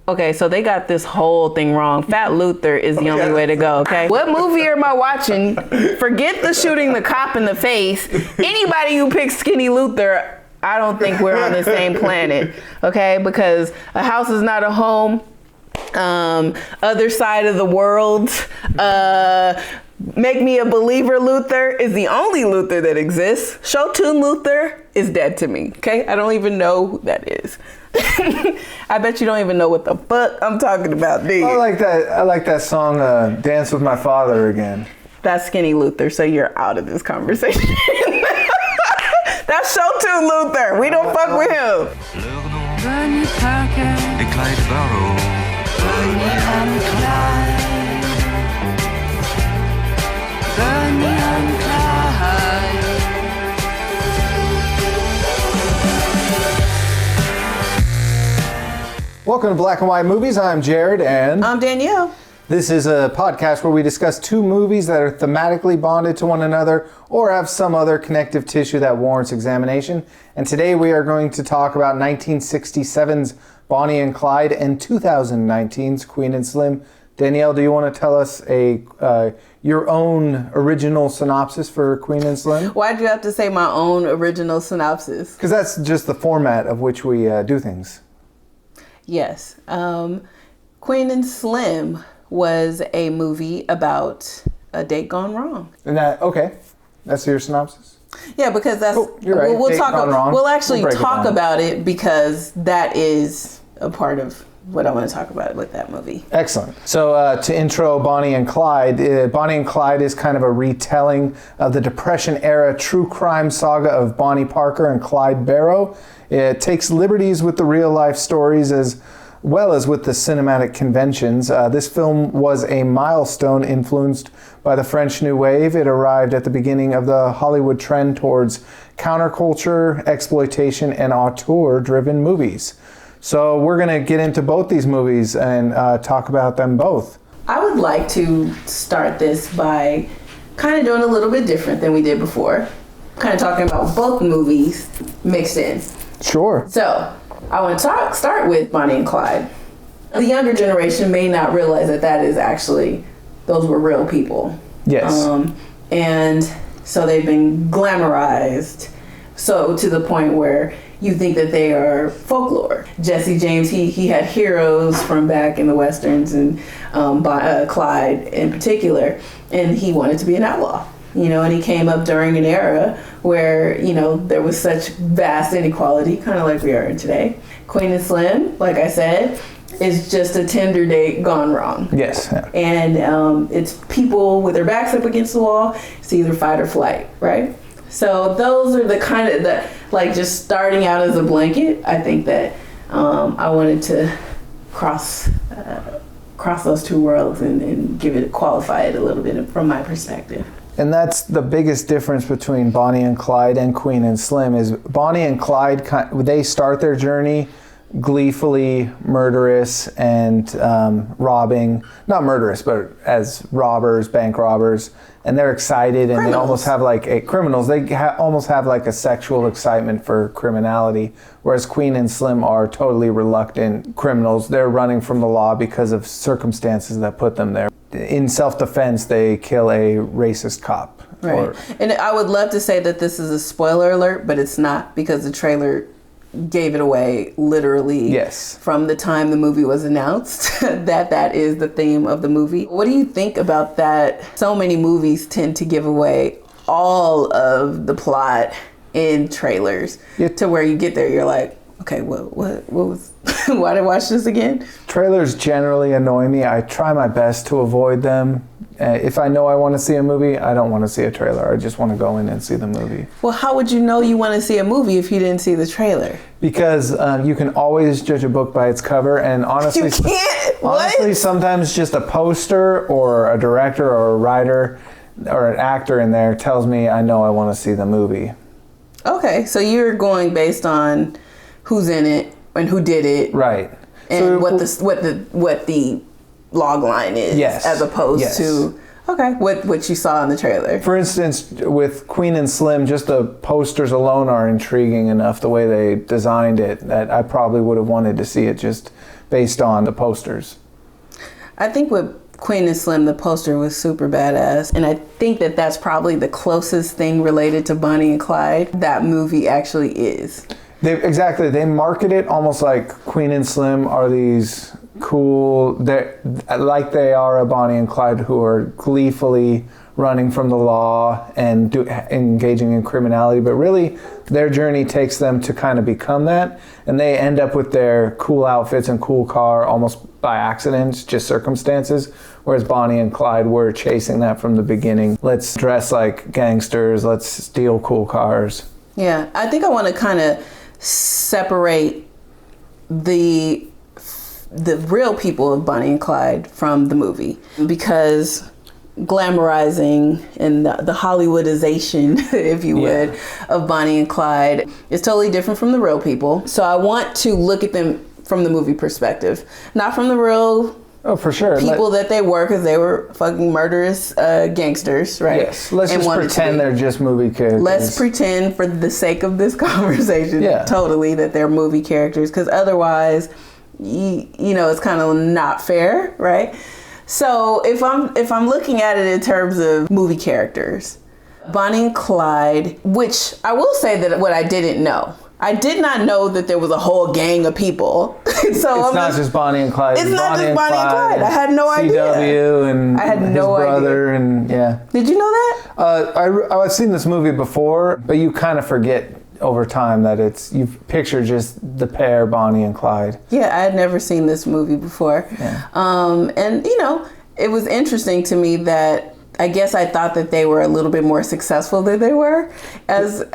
Okay, so they got this whole thing wrong. Fat Luther is the only way to go, okay? What movie am I watching? Forget the shooting the cop in the face. Anybody who picks Skinny Luther, I don't think we're on the same planet, okay? Because a house is not a home. Other Side of the World. Make Me a Believer Luther is the only Luther that exists. Shotun Luther is dead to me, okay? I don't even know who that is. I bet you don't even know what the fuck I'm talking about, do you? I like that song, Dance With My Father Again. That's Skinny Luther, so you're out of this conversation. That's Shotun Luther. We don't fuck with him. Bonnie Parker et Clyde Barrow. Bonnie and Clyde. Bonnie and Clyde. Welcome to Black and White Movies. I'm Jared and I'm Danielle. This is a podcast where we discuss two movies that are thematically bonded to one another or have some other connective tissue that warrants examination. And today we are going to talk about 1967's Bonnie and Clyde and 2019's Queen and Slim. Danielle, do you want to tell us your own original synopsis for Queen and Slim? Why'd you have to say my own original synopsis? Because that's just the format of which we do things. Yes. Queen and Slim was a movie about a date gone wrong. And that's your synopsis? Yeah, because that's you're right. We'll Date talk. gone wrong. We'll actually We'll talk about it because that is a part of what I want to talk about with that movie. Excellent. So to intro Bonnie and Clyde, Bonnie and Clyde is kind of a retelling of the Depression-era true crime saga of Bonnie Parker and Clyde Barrow. It takes liberties with the real-life stories as well as with the cinematic conventions. This film was a milestone influenced by the French New Wave. It arrived at the beginning of the Hollywood trend towards counterculture, exploitation, and auteur-driven movies. So we're going to get into both these movies and talk about them both. I would like to start this by kind of doing a little bit different than we did before. Kind of talking about both movies mixed in. Sure. So I want to start with Bonnie and Clyde. The younger generation may not realize that is actually, those were real people. Yes. And so they've been glamorized. So to the point where you think that they are folklore. Jesse James, he had heroes from back in the Westerns, and Clyde in particular, and he wanted to be an outlaw. And he came up during an era where, there was such vast inequality, kind of like we are in today. Queen and Slim, like I said, is just a Tinder date gone wrong. Yes. Yeah. And it's people with their backs up against the wall. It's either fight or flight, right? So those are the kind of, just starting out as a blanket. I think that I wanted to cross those two worlds and qualify it a little bit from my perspective. And that's the biggest difference between Bonnie and Clyde and Queen and Slim is Bonnie and Clyde, they start their journey gleefully murderous and robbing, not murderous, but as robbers, bank robbers, and they're excited and they almost have criminals. They almost have like a sexual excitement for criminality, whereas Queen and Slim are totally reluctant criminals. They're running from the law because of circumstances that put them there. In self-defense, they kill a racist cop. Right. And I would love to say that this is a spoiler alert, but it's not, because the trailer gave it away literally. Yes. From the time the movie was announced that is the theme of the movie. What do you think about that? So many movies tend to give away all of the plot in trailers to where you get there, you're like, okay, what was, why did I watch this again? Trailers generally annoy me. I try my best to avoid them. If I know I want to see a movie, I don't want to see a trailer. I just want to go in and see the movie. Well, how would you know you want to see a movie if you didn't see the trailer? Because you can always judge a book by its cover, and honestly, you can't. Honestly, sometimes just a poster or a director or a writer or an actor in there tells me I know I want to see the movie. Okay, so you're going based on who's in it and who did it, right? And so, what the log line is, yes, as opposed to Okay, what you saw in the trailer. For instance, with Queen and Slim, just the posters alone are intriguing enough, the way they designed it, that I probably would have wanted to see it just based on the posters. I think with Queen and Slim, the poster was super badass. And I think that that's probably the closest thing related to Bonnie and Clyde that movie actually is. Exactly. They market it almost like Queen and Slim are these cool, like they are a Bonnie and Clyde who are gleefully running from the law and engaging in criminality, but really their journey takes them to kind of become that, and they end up with their cool outfits and cool car almost by accident, just circumstances, whereas Bonnie and Clyde were chasing that from the beginning. Let's dress like gangsters, let's steal cool cars. Yeah, I think I want to kind of separate the real people of Bonnie and Clyde from the movie, because glamorizing and the Hollywoodization, if you would, of Bonnie and Clyde is totally different from the real people. So I want to look at them from the movie perspective, not from the real for sure people that they were, because they were fucking murderous gangsters, right? Yes, let's just pretend they're just movie characters. Let's pretend, for the sake of this conversation, totally, that they're movie characters, because otherwise you know, it's kind of not fair, right? So if I'm looking at it in terms of movie characters, Bonnie and Clyde, which I will say that what I didn't know, I did not know that there was a whole gang of people. So it's not just Bonnie and Clyde. It's not just Bonnie and Clyde. I had no idea. CW and I had his no brother idea. And Did you know that? I've seen this movie before, but you kind of forget over time that you picture just the pair, Bonnie and Clyde. Yeah, I had never seen this movie before. Yeah. And you know, it was interesting to me that I guess I thought that they were a little bit more successful than they were as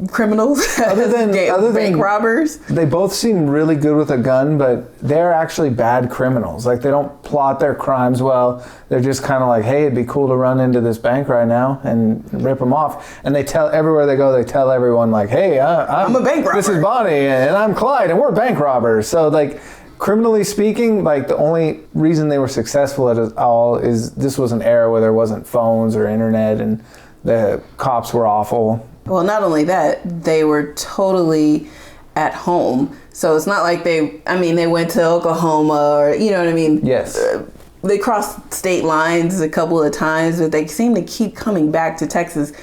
criminals, other than bank robbers. They both seem really good with a gun, but they're actually bad criminals. Like, they don't plot their crimes well. They're just kind of like, hey, it'd be cool to run into this bank right now and rip them off. And they tell, everywhere they go, they tell everyone like, hey, I'm a bank robber. This is Bonnie and I'm Clyde and we're bank robbers. So like, criminally speaking, like, the only reason they were successful at it all is this was an era where there wasn't phones or internet and the cops were awful. Well, not only that, they were totally at home. So it's not like they went to Oklahoma or, you know what I mean? Yes. They crossed state lines a couple of times, but they seem to keep coming back to Texas,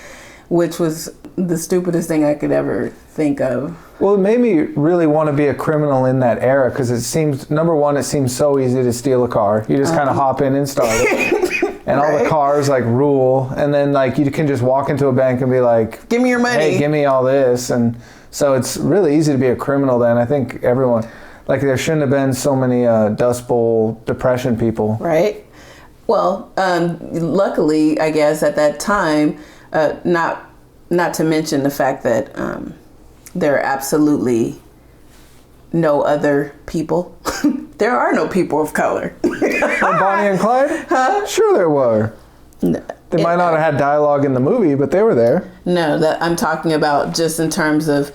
which was the stupidest thing I could ever think of. Well, it made me really want to be a criminal in that era, because it seems, number one, it seems so easy to steal a car. You just kind of hop in and start it. And all the cars like rule, and then like you can just walk into a bank and be like, give me your money. Hey, give me all this. And so it's really easy to be a criminal then. I think everyone, like, there shouldn't have been so many Dust Bowl depression people. Right. Well, luckily, I guess at that time, not to mention the fact that there are absolutely no other people. There are no people of color. Bonnie and Clyde? Huh? Sure there were. No, they might not have had dialogue in the movie, but they were there. No, that I'm talking about just in terms of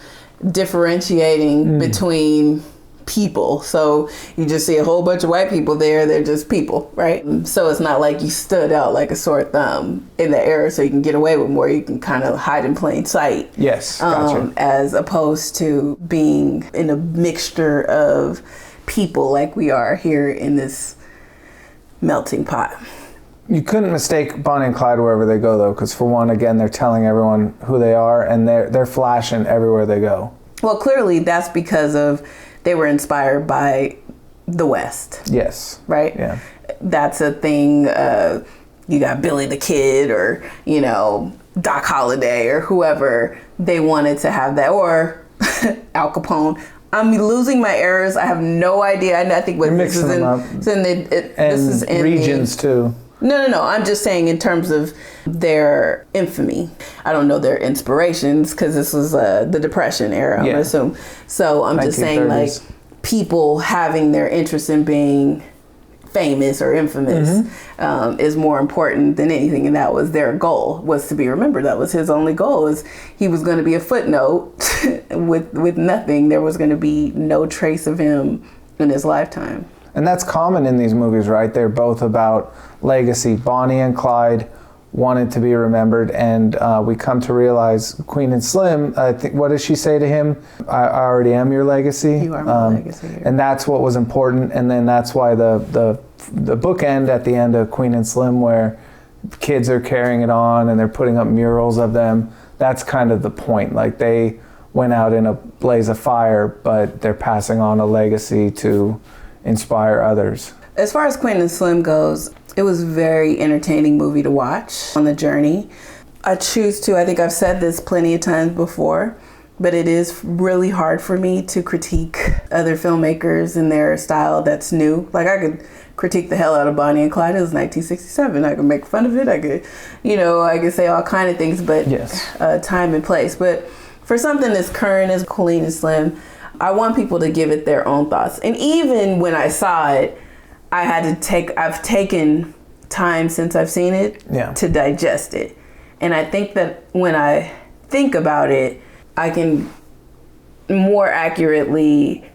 differentiating between people. So you just see a whole bunch of white people there. They're just people, right? So it's not like you stood out like a sore thumb in the era so you can get away with more. You can kind of hide in plain sight. Yes, gotcha. As opposed to being in a mixture of people like we are here in this melting pot. You couldn't mistake Bonnie and Clyde wherever they go, though, because for one, again, they're telling everyone who they are, and they're flashing everywhere they go. Well, clearly that's because of they were inspired by the West. Yes. Right? Yeah. That's a thing. You got Billy the Kid or, you know, Doc Holliday or whoever. They wanted to have that. Or Al Capone. I'm losing my errors. I have no idea. I think what this is in this is in regions too. No. I'm just saying in terms of their infamy. I don't know their inspirations because this was the Depression era, I'm gonna assume. So I'm just saying, like, people having their interest in being famous or infamous is more important than anything, and that was their goal, was to be remembered. That was his only goal, is he was going to be a footnote with nothing. There was going to be no trace of him in his lifetime. And that's common in these movies, right? They're both about legacy. Bonnie and Clyde wanted to be remembered, and we come to realize Queen and Slim, what does she say to him? I already am your legacy. You are my legacy. And that's what was important, and then that's why the bookend at the end of Queen and Slim, where kids are carrying it on and they're putting up murals of them, that's kind of the point. Like, they went out in a blaze of fire, but they're passing on a legacy to inspire others. As far as Queen and Slim goes, it was a very entertaining movie to watch on the journey. I think I've said this plenty of times before, but it is really hard for me to critique other filmmakers and their style that's new. Like, I could critique the hell out of Bonnie and Clyde. It was 1967. I could make fun of it. I could say all kind of things, but yes. Time and place. But for something as current as Queen and Slim, I want people to give it their own thoughts. And even when I saw it, I've taken time since I've seen it to digest it. And I think that when I think about it, I can more accurately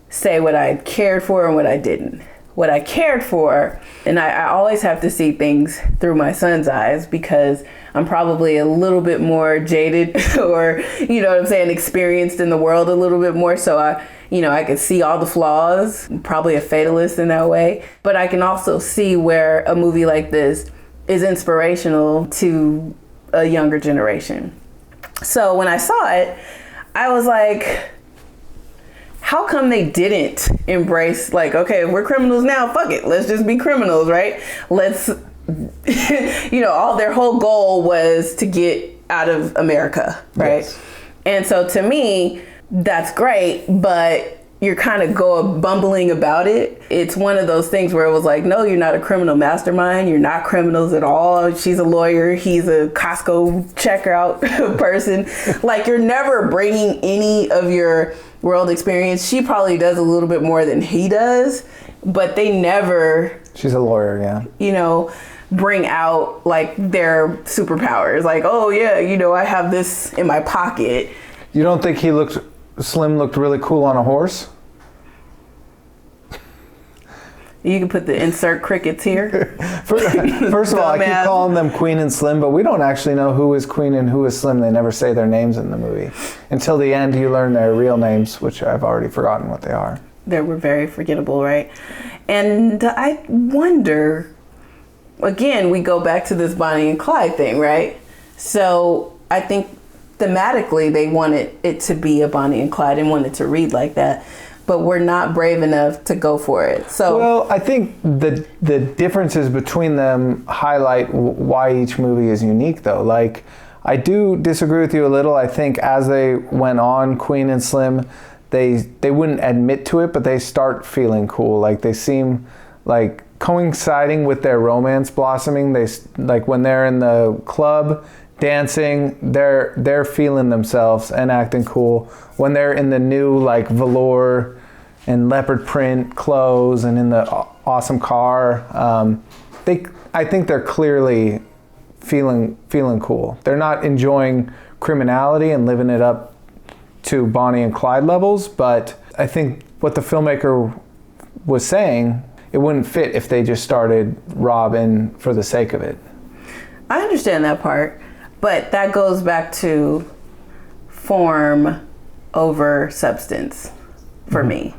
say what I cared for and what I didn't. What I cared for, and I always have to see things through my son's eyes, because I'm probably a little bit more jaded or, you know what I'm saying, experienced in the world a little bit more. So I could see all the flaws, probably a fatalist in that way. But I can also see where a movie like this is inspirational to a younger generation. So when I saw it, I was like, how come they didn't embrace, like, okay, we're criminals now, fuck it, let's just be criminals, right? Let's, their whole goal was to get out of America, right? Yes. And so to me, that's great, but you're kind of bumbling about it. It's one of those things where it was like, no, you're not a criminal mastermind. You're not criminals at all. She's a lawyer. He's a Costco checkout person. Like, you're never bringing any of your world experience. She probably does a little bit more than he does, but they never... She's a lawyer, yeah. Bring out, like, their superpowers. Like, oh, yeah, I have this in my pocket. You don't think Slim looked really cool on a horse? You can put the insert crickets here. First of all, I keep calling them Queen and Slim, but we don't actually know who is Queen and who is Slim. They never say their names in the movie. Until the end, you learn their real names, which I've already forgotten what they are. They were very forgettable, right? And I wonder, again, we go back to this Bonnie and Clyde thing, right? So I think thematically they wanted it to be a Bonnie and Clyde and wanted to read like that. But we're not brave enough to go for it. So, well, I think the differences between them highlight why each movie is unique, though. Like, I do disagree with you a little. I think as they went on, Queen and Slim, they wouldn't admit to it, but they start feeling cool. Like, they seem like coinciding with their romance blossoming. They, like, when they're in the club dancing, they're feeling themselves and acting cool. When they're in the new, like, velour and leopard print clothes and in the awesome car, I think they're clearly feeling cool. They're not enjoying criminality and living it up to Bonnie and Clyde levels, but I think what the filmmaker was saying, it wouldn't fit if they just started robbing for the sake of it. I understand that part. But that goes back to form over substance for me.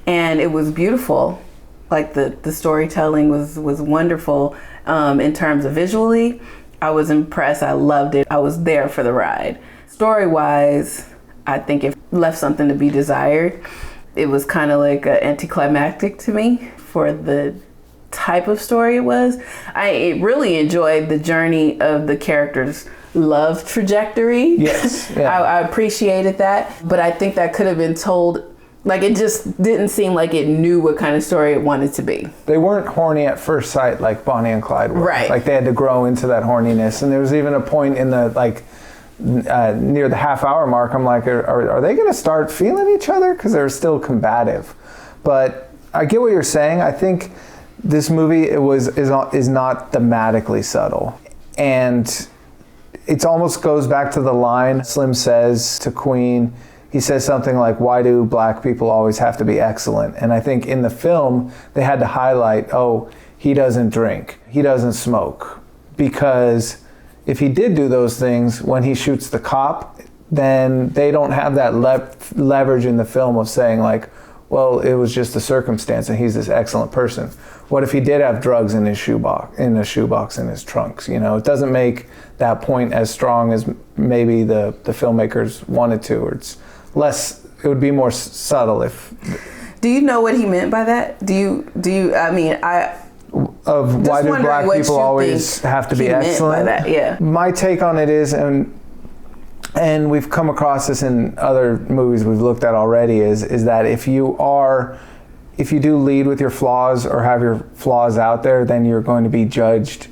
And it was beautiful. Like, the storytelling was wonderful in terms of visually. I was impressed. I loved it. I was there for the ride. Story-wise, I think it left something to be desired. It was kind of like anticlimactic to me for the type of story it was. I really enjoyed the journey of the characters' love trajectory. Yes. Yeah. I appreciated that, but I think that could have been told, like, it just didn't seem like it knew what kind of story it wanted to be. They weren't horny at first sight like Bonnie and Clyde were. Right. Like, they had to grow into that horniness. And there was even a point in the, like, near the half-hour mark, I'm like, are they going to start feeling each other? Because they're still combative. But I get what you're saying. I think this movie is not thematically subtle, and it almost goes back to the line Slim says to Queen. he says something like, why do black people always have to be excellent? And I think in the film, they had to highlight, oh, he doesn't drink, he doesn't smoke. Because if he did do those things, when he shoots the cop, then they don't have that leverage in the film of saying like, well, it was just a circumstance and he's this excellent person. What if he did have drugs in his shoebox, in his trunks? You know, it doesn't make that point as strong as maybe the filmmakers wanted to, or it's less, it would be more subtle if. Do you know what he meant by that? Do you, I mean, of why do black people always have to be excellent? By that, yeah. My take on it is, and we've come across this in other movies we've looked at already, is that if you do lead with your flaws or have your flaws out there, then you're going to be judged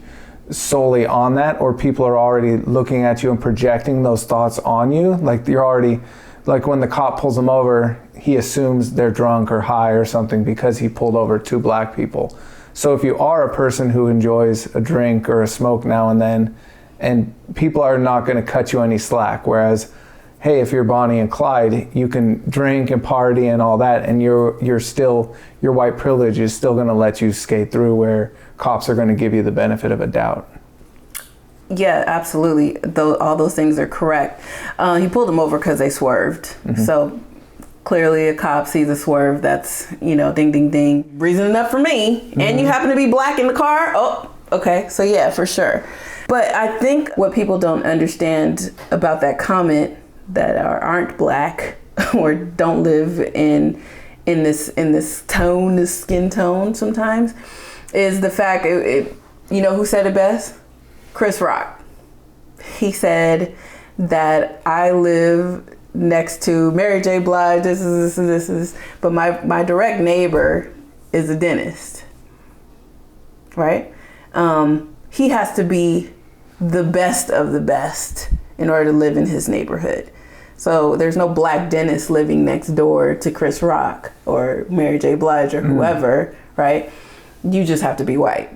solely on that, or people are already looking at you and projecting those thoughts on you. Like you're already, like when the cop pulls them over, he assumes they're drunk or high or something because he pulled over 2 black people. So if you are a person who enjoys a drink or a smoke now and then, and people are not going to cut you any slack, whereas, hey, if you're Bonnie and Clyde, you can drink and party and all that, and you're still, your white privilege is still going to let you skate through, where cops are going to give you the benefit of a doubt. Yeah, absolutely. All those things are correct. He pulled them over because they swerved. Mm-hmm. So clearly a cop sees a swerve, that's, ding, ding, ding. Reason enough for me. Mm-hmm. And you happen to be black in the car? Oh, okay. So yeah, for sure. But I think what people don't understand about that comment that aren't black or don't live in this tone, this skin tone sometimes, is the fact, who said it best? Chris Rock. He said that I live next to Mary J. Blige, this is, but my direct neighbor is a dentist, right? He has to be the best of the best in order to live in his neighborhood. So there's no black dentist living next door to Chris Rock or Mary J. Blige or whoever, right? You just have to be white.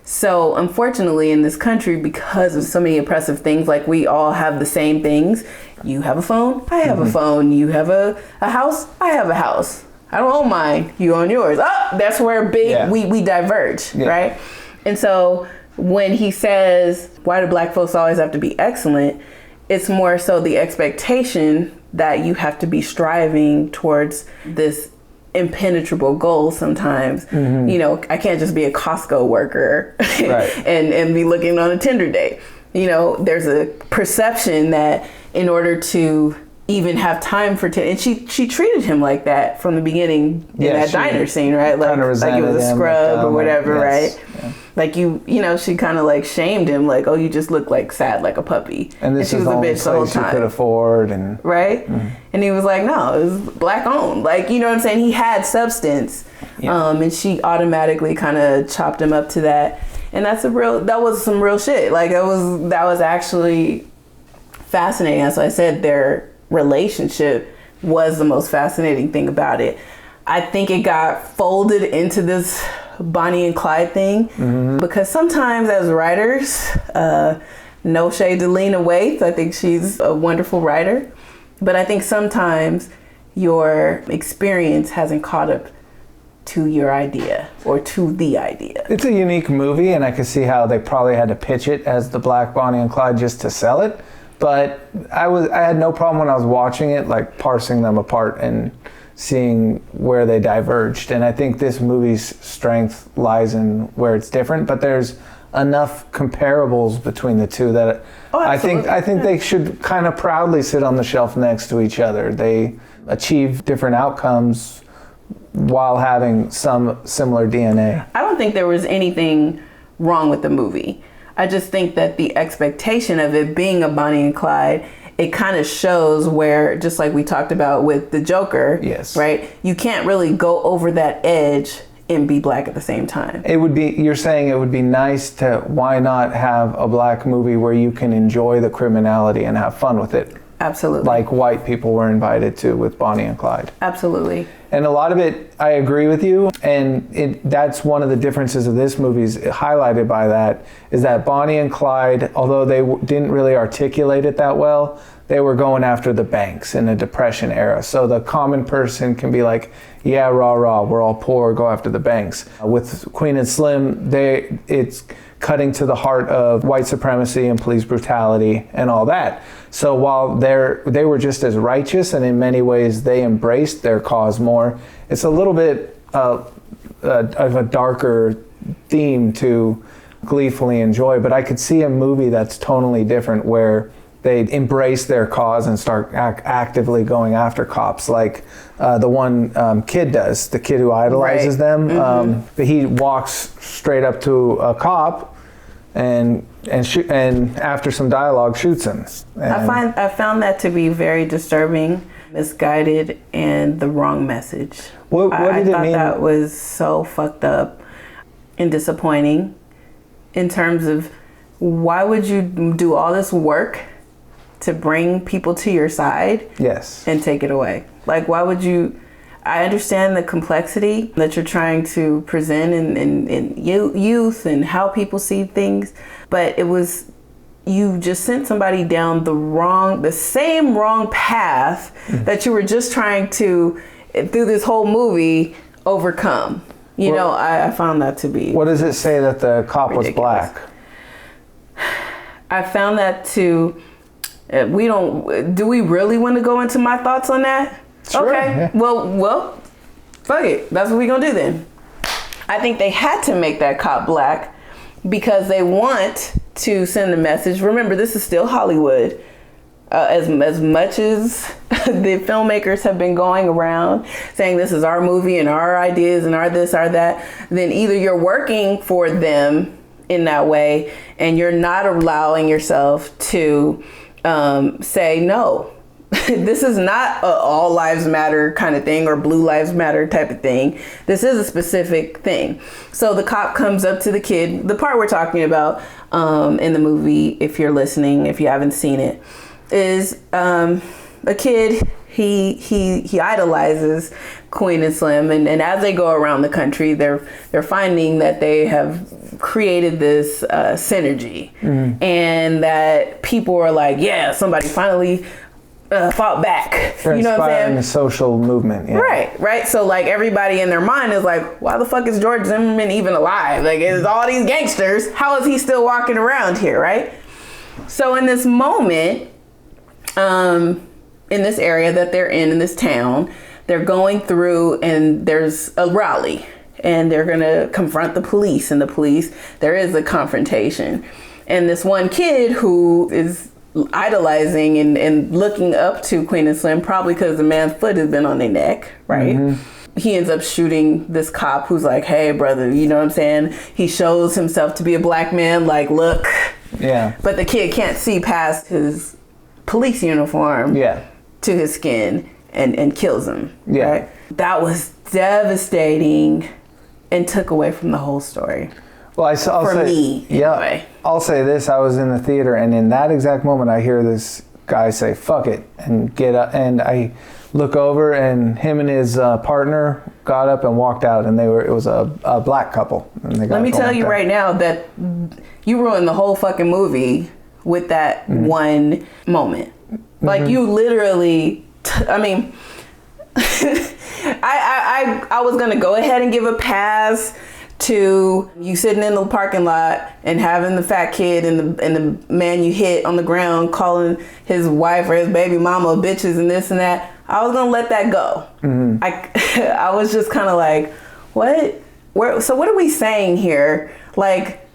So unfortunately in this country, because of so many oppressive things, like we all have the same things. You have a phone, I have a phone. You have a house, I have a house. I don't own mine, you own yours. Oh, that's where we diverge, right? And so when he says, why do black folks always have to be excellent? It's more so the expectation that you have to be striving towards this impenetrable goal sometimes. Mm-hmm. I can't just be a Costco worker right. and be looking on a Tinder date. There's a perception that in order to even have time for and she treated him like that from the beginning in that diner scene, right? Like he was a scrub or whatever, right? Yeah. Like she kind of like shamed him, like, oh, you just look like sad like a puppy. And this she was a bitch the whole time. You could afford and right? Mm-hmm. And he was like, no, it was black owned. Like, you know what I'm saying? He had substance. Yeah. And she automatically kind of chopped him up to that. And that was some real shit. Like that was actually fascinating. As I said, their relationship was the most fascinating thing about it. I think it got folded into this Bonnie and Clyde thing because sometimes as writers, no shade to Lena Waithe, I think she's a wonderful writer, but I think sometimes your experience hasn't caught up to your idea or to the idea. It's a unique movie, and I can see how they probably had to pitch it as the Black Bonnie and Clyde just to sell it. But I had no problem when I was watching it, like parsing them apart and seeing where they diverged. And I think this movie's strength lies in where it's different, but there's enough comparables between the two that I think they should kind of proudly sit on the shelf next to each other. They achieve different outcomes while having some similar DNA. I don't think there was anything wrong with the movie. I just think that the expectation of it being a Bonnie and Clyde, it kind of shows where, just like we talked about with the Joker, yes, right? You can't really go over that edge and be black at the same time. You're saying it would be nice to, why not have a black movie where you can enjoy the criminality and have fun with it? Absolutely. Like white people were invited to with Bonnie and Clyde. Absolutely. And a lot of it, I agree with you, and that's one of the differences of this movie is highlighted by that, is that Bonnie and Clyde, although they didn't really articulate it that well, they were going after the banks in the Depression era. So the common person can be like, yeah, rah, rah, we're all poor, go after the banks. With Queen and Slim, it's cutting to the heart of white supremacy and police brutality and all that. So while they were just as righteous, and in many ways they embraced their cause more, it's a little bit of a darker theme to gleefully enjoy. But I could see a movie that's tonally different where they embrace their cause and start actively going after cops, like the one kid does, the kid who idolizes them. But he walks straight up to a cop and after some dialogue shoots him. And I found that to be very disturbing, misguided, and the wrong message. What did it mean? I thought that was so fucked up and disappointing in terms of, why would you do all this work to bring people to your side? Yes. And take it away? Like, why would you? I understand the complexity that you're trying to present in youth and how people see things, but you just sent somebody down the same wrong path that you were just trying to, through this whole movie, overcome. I found that to be. What does it say that the cop ridiculous. was black? I found that to. Do we really want to go into my thoughts on that? Sure, okay. Yeah. Well, fuck it. That's what we're gonna do then. I think they had to make that cop black because they want to send a message. Remember, this is still Hollywood. As much as the filmmakers have been going around saying this is our movie and our ideas and our this, our that, then either you're working for them in that way and you're not allowing yourself to say no. This is not a all lives matter kind of thing or blue lives matter type of thing. This is a specific thing. So the cop comes up to the kid. The part we're talking about in the movie, if you're listening, if you haven't seen it, is a kid. He idolizes Queen and Slim, and as they go around the country, they're finding that they have created this synergy, and that people are like, yeah, somebody finally fought back. They're you know what I'm inspiring saying? a social movement. Yeah. Right. So like everybody in their mind is like, why the fuck is George Zimmerman even alive? Like, it's all these gangsters. How is he still walking around here, right? So in this moment, in this area that they're in this town, they're going through and there's a rally and they're going to confront the police, and there is a confrontation. And this one kid who is idolizing and looking up to Queen and Slim, probably because the man's foot has been on their neck, right? He ends up shooting this cop who's like, hey, brother, you know what I'm saying? He shows himself to be a black man, like, look. Yeah. But the kid can't see past his police uniform to his skin and kills him. Yeah. Right? That was devastating and took away from the whole story. Well, I'll say this. I was in the theater, and in that exact moment, I hear this guy say, fuck it, and get up. And I look over, and him and his partner got up and walked out, and it was a black couple. And they got Let me tell you right now that you ruined the whole fucking movie with that one moment. Like, you literally, I was going to go ahead and give a pass to you sitting in the parking lot and having the fat kid and the man you hit on the ground calling his wife or his baby mama bitches and this and that. I was gonna let that go. I was just kind of like, what? So what are we saying here? Like,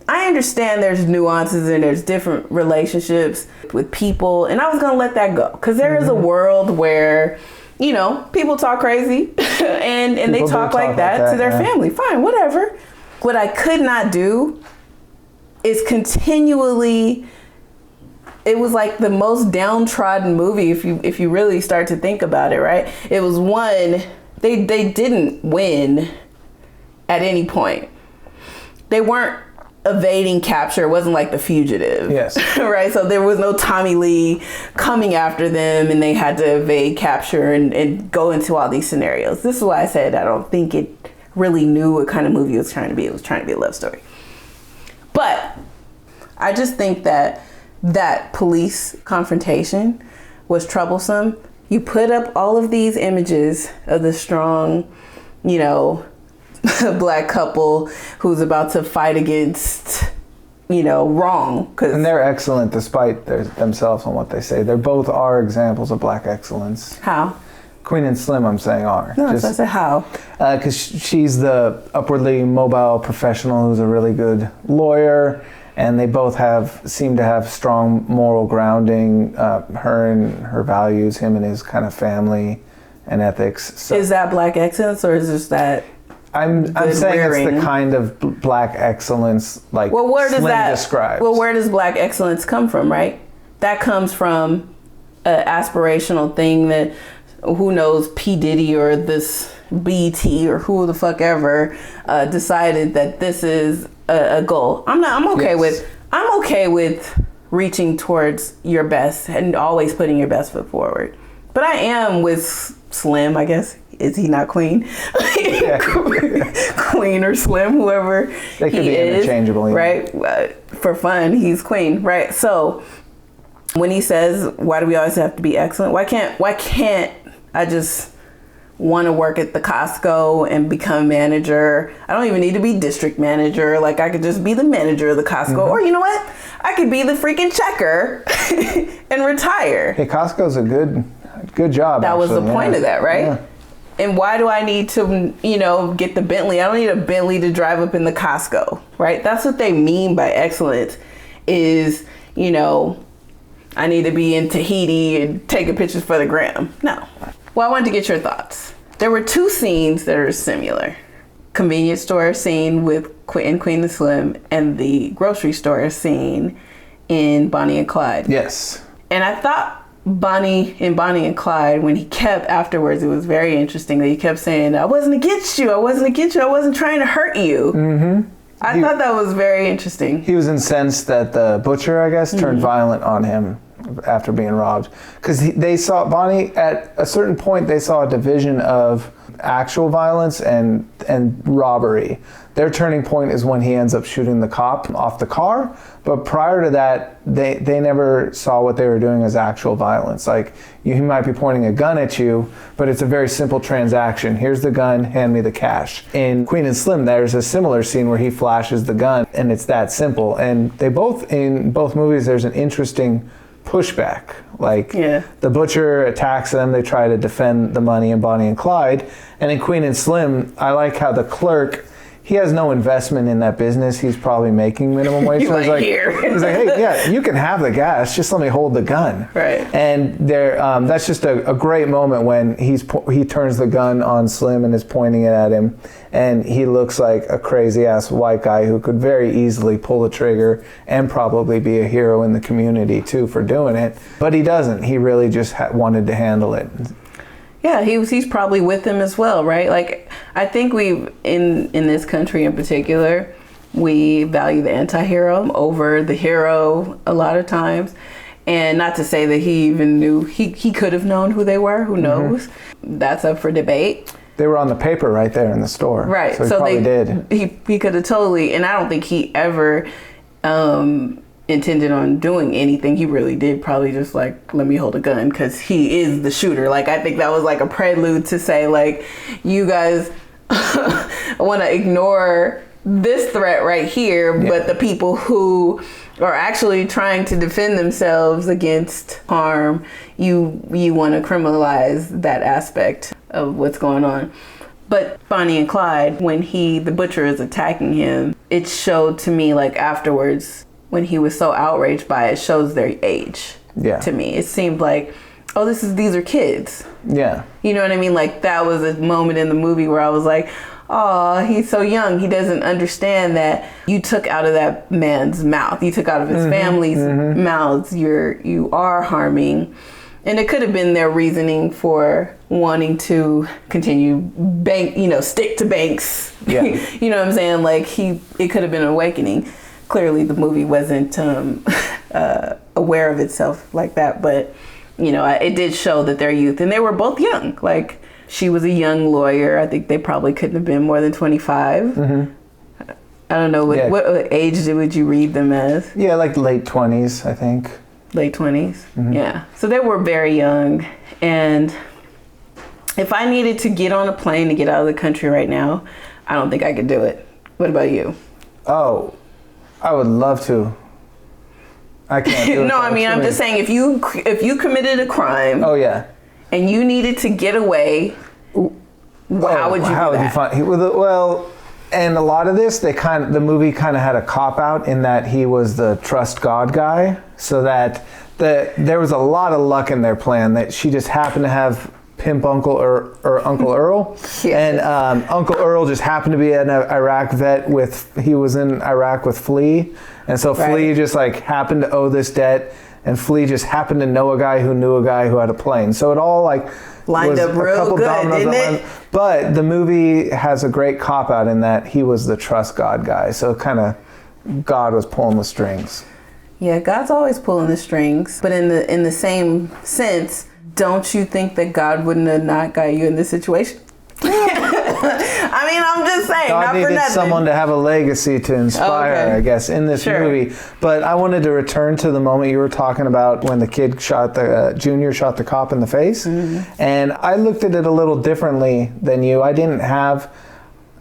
I understand there's nuances and there's different relationships with people, and I was gonna let that go because there is a world where, you know, people talk crazy and they talk like that to their family. Fine, whatever. What I could not do is continually, it was like the most downtrodden movie if you really start to think about it, right? It was one, they didn't win at any point. They weren't evading capture. It wasn't like The Fugitive. Yes. Right? So there was no Tommy Lee coming after them and they had to evade capture and go into all these scenarios. This is why I said I don't think it really knew what kind of movie it was trying to be. It was trying to be a love story. But I just think that that police confrontation was troublesome, you put up all of these images of the strong, you know, black couple who's about to fight against, you know, wrong. And they're excellent despite themselves on what they say. They both are examples of black excellence. How? Queen and Slim, I'm saying, are. No, so I said how. Because she's the upwardly mobile professional who's a really good lawyer, and they both seem to have strong moral grounding, her and her values, him and his kind of family and ethics. So is that black excellence, or is this that? I'm saying rearing? It's the kind of black excellence like Slim describes. Well, where does black excellence come from, right? That comes from an aspirational thing that, who knows, P. Diddy or this BT or who the fuck ever decided that this is a goal. I'm okay with reaching towards your best and always putting your best foot forward. But I am with Slim, I guess. Is he not Queen? Queen or Slim, whoever they could be interchangeable, right? For fun, he's Queen, right? So when he says, "Why do we always have to be excellent?" Why can't I just want to work at the Costco and become manager? I don't even need to be district manager. Like, I could just be the manager of the Costco, or you know what? I could be the freaking checker and retire. Hey, Costco's a good job. That was the point of that, right? Yeah. And why do I need to, you know, get the Bentley? I don't need a Bentley to drive up in the Costco, right? That's what they mean by excellence is, you know, I need to be in Tahiti and taking pictures for the gram. No. Well, I wanted to get your thoughts. There were two scenes that are similar. Convenience store scene with Queen and Slim and the grocery store scene in Bonnie and Clyde. Yes. And I thought Bonnie and Clyde, when he kept afterwards, it was very interesting that he kept saying, I wasn't against you. I wasn't trying to hurt you. Mm-hmm. I thought that was very interesting. He was incensed that the butcher, I guess, turned violent on him after being robbed. Because they saw, Bonnie, at a certain point, they saw a division of actual violence and robbery. Their turning point is when he ends up shooting the cop off the car. But prior to that, they never saw what they were doing as actual violence. Like, he might be pointing a gun at you, but it's a very simple transaction. Here's the gun, hand me the cash. In Queen and Slim, there's a similar scene where he flashes the gun, and it's that simple. And in both movies, there's an interesting pushback. Like, the butcher attacks them, they try to defend the money in Bonnie and Clyde. And in Queen and Slim, I like how the clerk, he has no investment in that business. He's probably making minimum wage. So he's like, hey, yeah, you can have the gas. Just let me hold the gun. Right. And that's just a great moment when he turns the gun on Slim and is pointing it at him. And he looks like a crazy ass white guy who could very easily pull the trigger and probably be a hero in the community too for doing it. But he doesn't. He really just wanted to handle it. Yeah, he's probably with them as well, right? Like, I think in this country in particular, we value the anti-hero over the hero a lot of times. And not to say that he even knew, he could have known who they were, who knows? That's up for debate. They were on the paper right there in the store. Right. So he probably did. He could have totally, and I don't think he ever intended on doing anything. He really did probably just like, let me hold a gun because he is the shooter. Like, I think that was like a prelude to say, like, you guys want to ignore this threat right here, but the people who are actually trying to defend themselves against harm, you want to criminalize that aspect of what's going on. But Bonnie and Clyde, when the butcher is attacking him, it showed to me, like, afterwards, when he was so outraged by it, shows their age. To me, it seemed like, oh, these are kids. Yeah. You know what I mean? Like, that was a moment in the movie where I was like, oh, he's so young. He doesn't understand that you took out of that man's mouth. You took out of his family's mouths. You are harming. And it could have been their reasoning for wanting to continue stick to banks. Yeah. You know what I'm saying? Like, it could have been an awakening. Clearly the movie wasn't aware of itself like that, but it did show that their youth, and they were both young. Like, she was a young lawyer. I think they probably couldn't have been more than 25. I don't know, what age would you read them as? Yeah, like late 20s, I think. Late 20s? Yeah. So they were very young. And if I needed to get on a plane to get out of the country right now, I don't think I could do it. What about you? Oh, I would love to. I can't do it. No, I mean, I'm just saying, if you committed a crime. Oh, yeah. And you needed to get away, how would you do that? Well, and a lot of this, the movie kind of had a cop-out in that he was the trust God guy, so that there was a lot of luck in their plan, that she just happened to have pimp Uncle Uncle Earl, and Uncle Earl just happened to be an Iraq vet he was in Iraq with Flea, and so Flea just like happened to owe this debt, and Flea just happened to know a guy who had a plane. So it all like lined up real good, didn't it? But the movie has a great cop out in that he was the trust God guy. So kind of God was pulling the strings. Yeah, God's always pulling the strings. But in the same sense, don't you think that God wouldn't have not got you in this situation? I mean, I'm just saying, God not for needed nothing. someone to have a legacy to inspire, I guess, in this movie. But I wanted to return to the moment you were talking about when the kid Junior shot the cop in the face. And I looked at it a little differently than you. I didn't have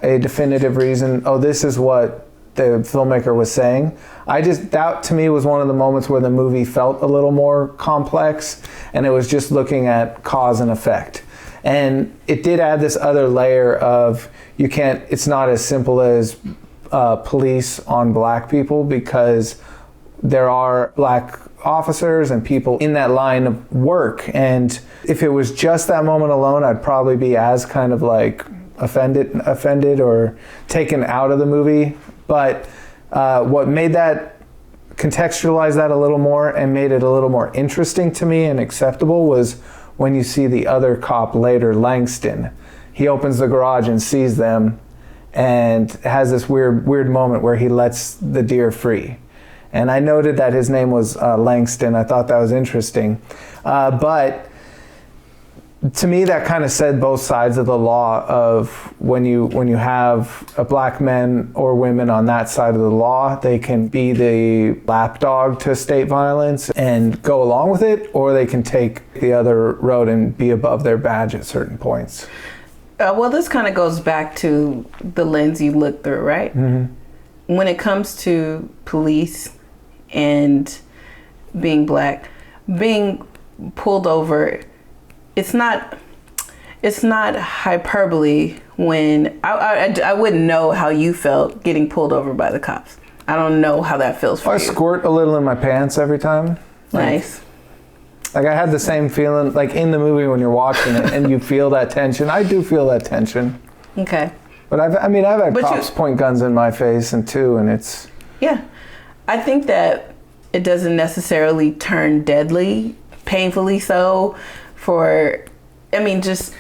a definitive reason, this is what the filmmaker was saying. That to me was one of the moments where the movie felt a little more complex, and it was just looking at cause and effect. And it did add this other layer of it's not as simple as police on black people, because there are black officers and people in that line of work. And if it was just that moment alone, I'd probably be as kind of like offended or taken out of the movie. But what made that contextualize that a little more and made it a little more interesting to me and acceptable was when you see the other cop later, Langston. He opens the garage and sees them and has this weird moment where he lets the deer free. And I noted that his name was Langston. I thought that was interesting. But to me, that kind of said both sides of the law of when you have a black men or women on that side of the law, they can be the lapdog to state violence and go along with it, or they can take the other road and be above their badge at certain points. Well, this kind of goes back to the lens you look through, right? Mm-hmm. When it comes to police and being black, being pulled over, it's not hyperbole when I wouldn't know how you felt getting pulled over by the cops. I don't know how that feels for you. I squirt a little in my pants every time. Nice. Like I had the same feeling like in the movie when you're watching it and you feel that tension. I do feel that tension. Okay. But I've had cops point guns in my face and it's... Yeah. I think that it doesn't necessarily turn deadly, painfully so, just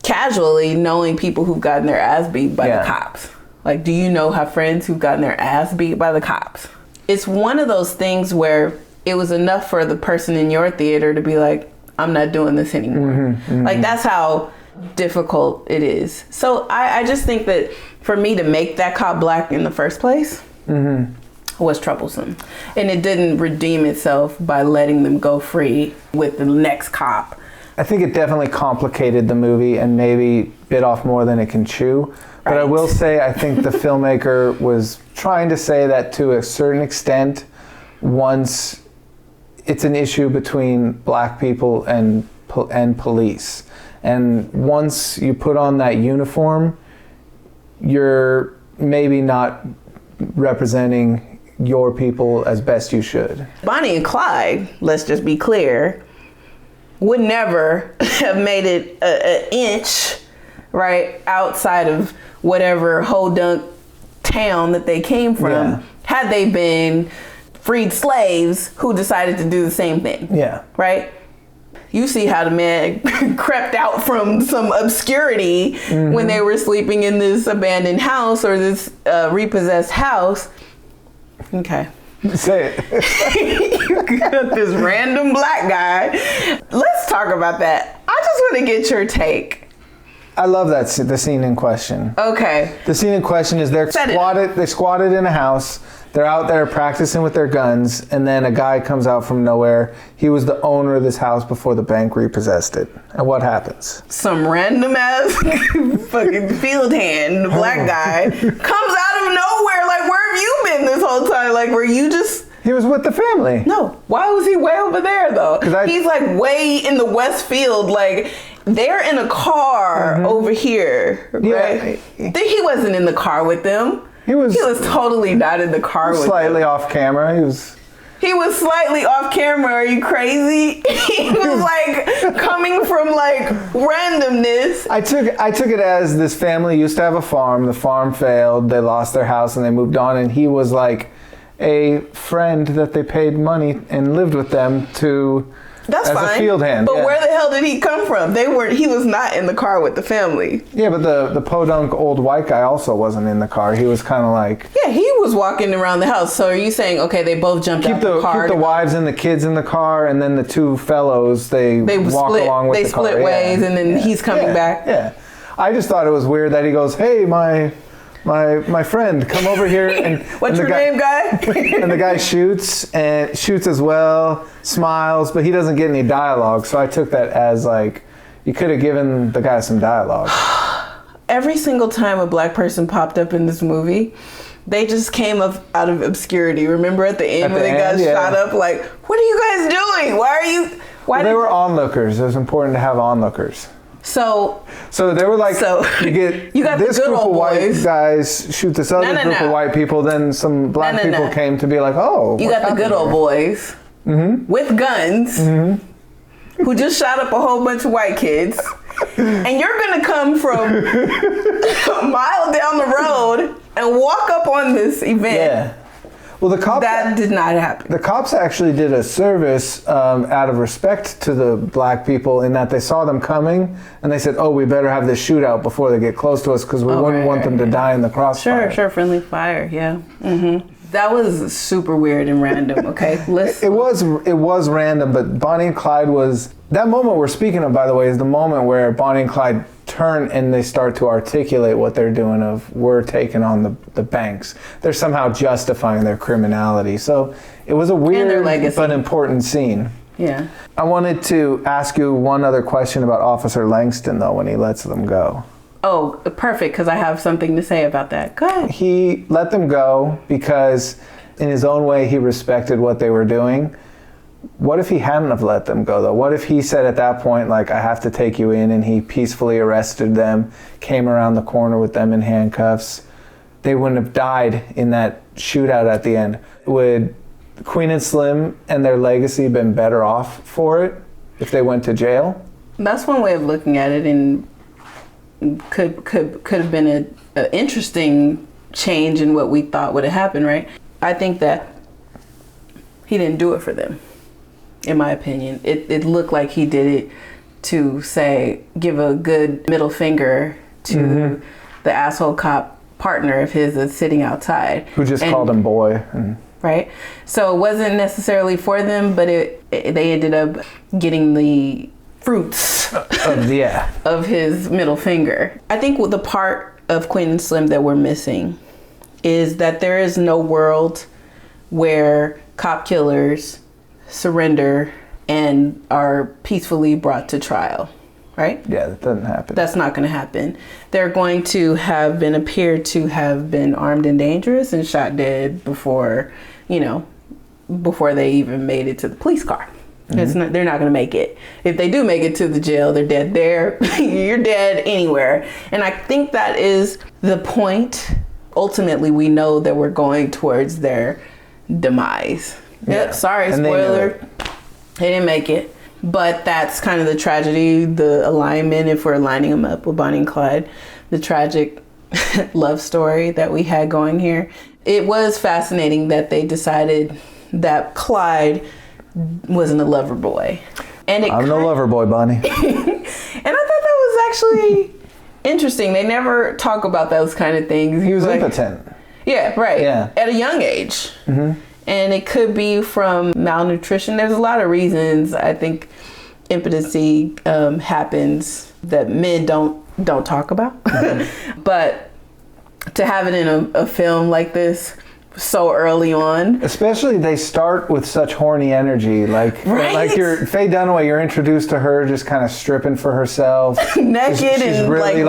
casually knowing people who've gotten their ass beat by the cops. Like, do you have friends who've gotten their ass beat by the cops? It's one of those things where it was enough for the person in your theater to be like, I'm not doing this anymore. Mm-hmm, mm-hmm. Like, that's how difficult it is. So I just think that for me to make that cop black in the first place was troublesome. And it didn't redeem itself by letting them go free with the next cop. I think it definitely complicated the movie and maybe bit off more than it can chew. But I will say, I think the filmmaker was trying to say that to a certain extent, once it's an issue between black people and police. And once you put on that uniform, you're maybe not representing your people as best you should. Bonnie and Clyde, let's just be clear, would never have made it an inch, right, outside of whatever hodunk town that they came from, had they been freed slaves who decided to do the same thing. Yeah. Right? You see how the man crept out from some obscurity when they were sleeping in this abandoned house or this repossessed house. Okay. Say it. You got this random black guy. Let's talk about that. I just want to get your take. I love the scene in question. Okay. The scene in question is they squatted in a house. They're out there practicing with their guns, and then a guy comes out from nowhere. He was the owner of this house before the bank repossessed it. And what happens? Some random ass fucking field hand, black guy, comes out of nowhere. Like, where have you been this whole time? Like, were you just... He was with the family. No. Why was he way over there, though? He's like way in the West Field. Like, they're in a car over here, right? Yeah. He wasn't in the car with them. He was totally not in the car with them. Slightly off camera. He was slightly off camera. Are you crazy? He was like coming from like randomness. I took it as this family used to have a farm. The farm failed. They lost their house and they moved on. And he was like a friend that they paid money and lived with them as a field hand. But where the hell did he come from? He was not in the car with the family. Yeah, but the podunk old white guy also wasn't in the car. He was kind of like... Yeah, he was walking around the house. So are you saying, okay, they both jumped out the car? Keep the wives and the kids in the car, and then the two fellows, they walk along with the car. They split ways, and then he's coming back. Yeah. I just thought it was weird that he goes, hey, my friend, come over here. And what's your name, guy? And the guy shoots as well, smiles, but he doesn't get any dialogue. So I took that as like, you could have given the guy some dialogue. Every single time a black person popped up in this movie, they just came up out of obscurity. Remember at the end when they got shot up? Like, what are you guys doing? Why are you... They were onlookers. It was important to have onlookers. So they were like, you got this group of white guys shoot this other group of white people. Then some black people came to be like, oh, you got the good old boys with guns who just shot up a whole bunch of white kids, and you're gonna come from a mile down the road and walk up on this event. Yeah. Well, that did not happen. The cops actually did a service out of respect to the black people in that they saw them coming and they said, oh, we better have this shootout before they get close to us because we wouldn't want them to die in the crossfire. Sure, friendly fire, yeah. That was super weird and random, okay? It was random, but Bonnie and Clyde was... That moment we're speaking of, by the way, is the moment where Bonnie and Clyde turn and they start to articulate what they're doing of, we're taking on the banks. They're somehow justifying their criminality. So it was a weird but important scene. Yeah. I wanted to ask you one other question about Officer Langston, though, when he lets them go. Oh, perfect, because I have something to say about that. Go ahead. He let them go because in his own way he respected what they were doing. What if he hadn't have let them go, though? What if he said at that point, like, I have to take you in, and he peacefully arrested them, came around the corner with them in handcuffs? They wouldn't have died in that shootout at the end. Would Queen and Slim and their legacy been better off for it if they went to jail? That's one way of looking at it, and could have been an interesting change in what we thought would have happened, right? I think that he didn't do it for them. In my opinion, it looked like he did it to give a good middle finger to the asshole cop partner of his that's sitting outside. Who just called him boy. Right? So it wasn't necessarily for them, but they ended up getting the fruits of his middle finger. I think the part of Queen and Slim that we're missing is that there is no world where cop killers surrender and are peacefully brought to trial, right? Yeah, that doesn't happen. That's not going to happen. They're going to appear to have been armed and dangerous and shot dead before they even made it to the police car. They're not going to make it. If they do make it to the jail, they're dead there. You're dead anywhere. And I think that is the point. Ultimately, we know that we're going towards their demise. Yep, sorry, spoiler. They didn't make it. But that's kind of the tragedy, the alignment, if we're lining them up with Bonnie and Clyde, the tragic love story that we had going here. It was fascinating that they decided that Clyde wasn't a lover boy. And I'm no lover boy, Bonnie. And I thought that was actually interesting. They never talk about those kind of things. He was impotent. Yeah, right. Yeah. At a young age. And it could be from malnutrition. There's a lot of reasons I think impotency happens that men don't don't talk about. But to have it in a film like this so early on. Especially they start with such horny energy. Like Faye Dunaway, you're introduced to her just kind of stripping for herself. Naked she's and really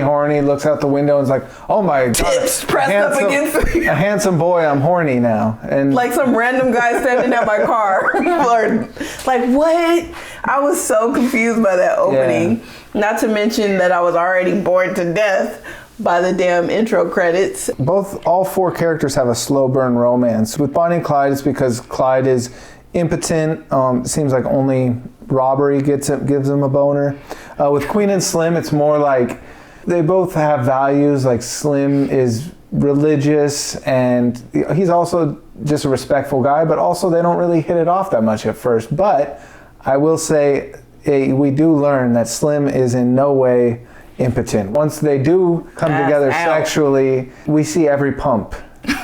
horny, looks out the window and is like, oh my God. Tips pressed up against me. A handsome boy, I'm horny now. And like some random guy standing at my car. Or, like, what? I was so confused by that opening. Yeah. Not to mention that I was already bored to death by the damn intro credits. All four characters have a slow burn romance. With Bonnie and Clyde, it's because Clyde is impotent. It seems like only robbery gives him a boner. With Queen and Slim, it's more like they both have values. Like Slim is religious and he's also just a respectful guy, but also they don't really hit it off that much at first. But I will say we do learn that Slim is in no way impotent. Once they do come together sexually, we see every pump.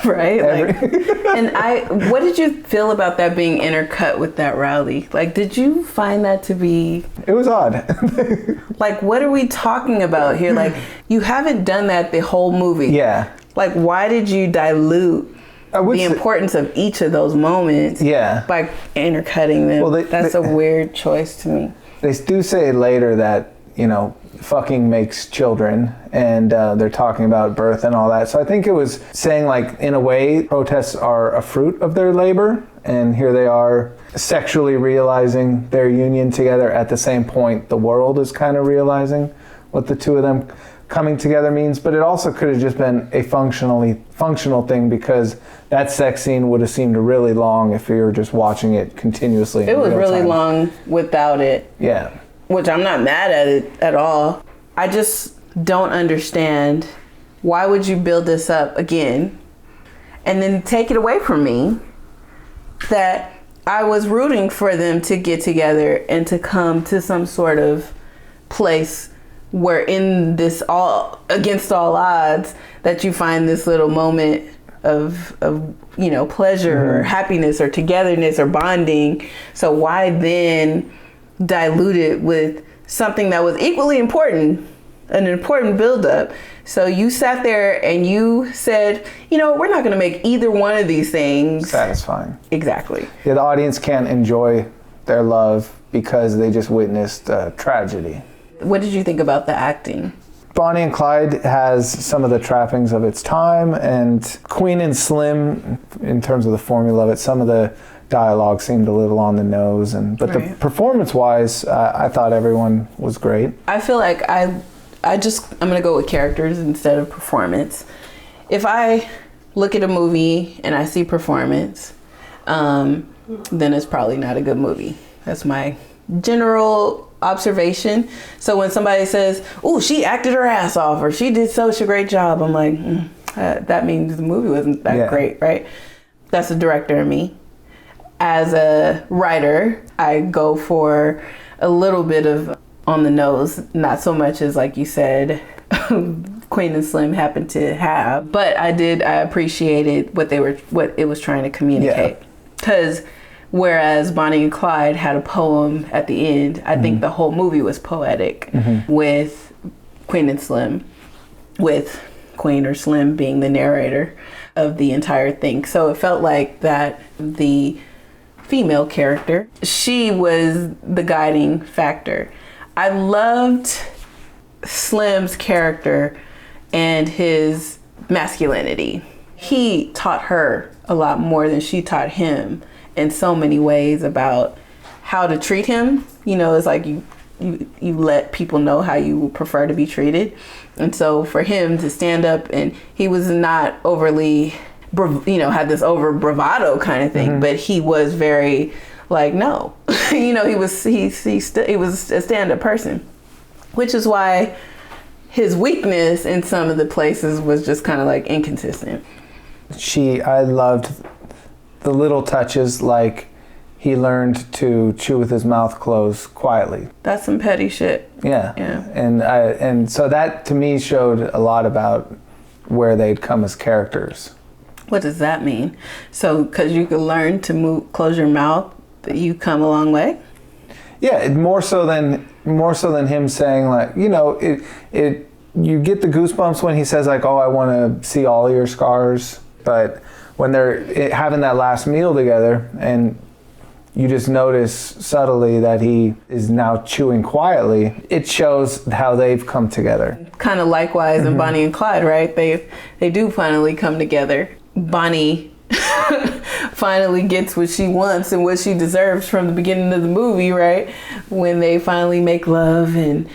Right? What did you feel about that being intercut with that rally? Like, did you find that to be... It was odd. Like, what are we talking about here? Like, you haven't done that the whole movie. Yeah. Like, why did you dilute the importance of each of those moments by intercutting them? Well, that's a weird choice to me. They do say later that, fucking makes children, and they're talking about birth and all that. So I think it was saying, like, in a way, protests are a fruit of their labor, and here they are sexually realizing their union together at the same point the world is kind of realizing what the two of them coming together means. But it also could have just been a functional thing, because that sex scene would have seemed really long if you were just watching it continuously. It was really long without it. Yeah. Which I'm not mad at it at all. I just don't understand, why would you build this up again and then take it away from me that I was rooting for them to get together and to come to some sort of place where, in this all against all odds, that you find this little moment of pleasure or happiness or togetherness or bonding. So why then dilute it with something that was equally important, an important buildup? So you sat there and you said, we're not going to make either one of these things satisfying. Exactly. Yeah, the audience can't enjoy their love because they just witnessed a tragedy. What did you think about the acting? Bonnie and Clyde has some of the trappings of its time, and Queen and Slim, in terms of the formula of it, some of the dialogue seemed a little on the nose, but the performance-wise, I thought everyone was great. I feel like I'm gonna go with characters instead of performance. If I look at a movie and I see performance, then it's probably not a good movie. That's my general observation. So when somebody says, "Oh, she acted her ass off," or "she did such a great job," I'm like, that means the movie wasn't that great, right? That's the director in me. As a writer, I go for a little bit of on the nose, not so much as, like you said, Queen and Slim happened to have, but I appreciated what it was trying to communicate. Because whereas Bonnie and Clyde had a poem at the end, I think the whole movie was poetic with Queen and Slim, with Queen or Slim being the narrator of the entire thing. So it felt like that the female character, she was the guiding factor. I loved Slim's character and his masculinity. He taught her a lot more than she taught him in so many ways about how to treat him. It's like you let people know how you prefer to be treated. And so for him to stand up, and he was not overly had this over bravado kind of thing, but he was very like, no, he was a stand-up person, which is why his weakness in some of the places was just kind of like inconsistent. I loved the little touches, like he learned to chew with his mouth closed quietly. That's some petty shit. Yeah. And so that to me showed a lot about where they'd come as characters. What does that mean? So, because you can learn to close your mouth, that you come a long way? Yeah, more so than him saying like, you know, you get the goosebumps when he says like, oh, I want to see all your scars, but when they're having that last meal together and you just notice subtly that he is now chewing quietly, it shows how they've come together. Kind of likewise in Bonnie and Clyde, right? They do finally come together. Bonnie finally gets what she wants and what she deserves from the beginning of the movie, right? When they finally make love and,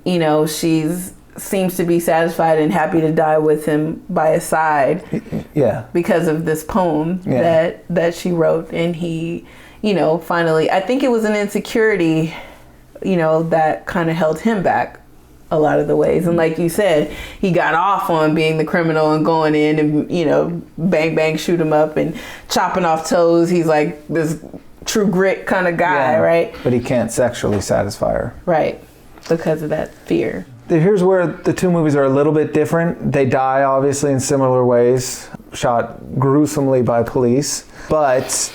you know, seems to be satisfied and happy to die with him by his side. Yeah. Because of this poem that she wrote. And he, you know, finally, I think it was an insecurity, you know, that kind of held him back a lot of the ways. And like you said, he got off on being the criminal and going in and, you know, bang, bang, shoot him up and chopping off toes. He's like this true grit kind of guy, right? But he can't sexually satisfy her. Right. Because of that fear. Here's where the two movies are a little bit different. They die, obviously, in similar ways, shot gruesomely by police. But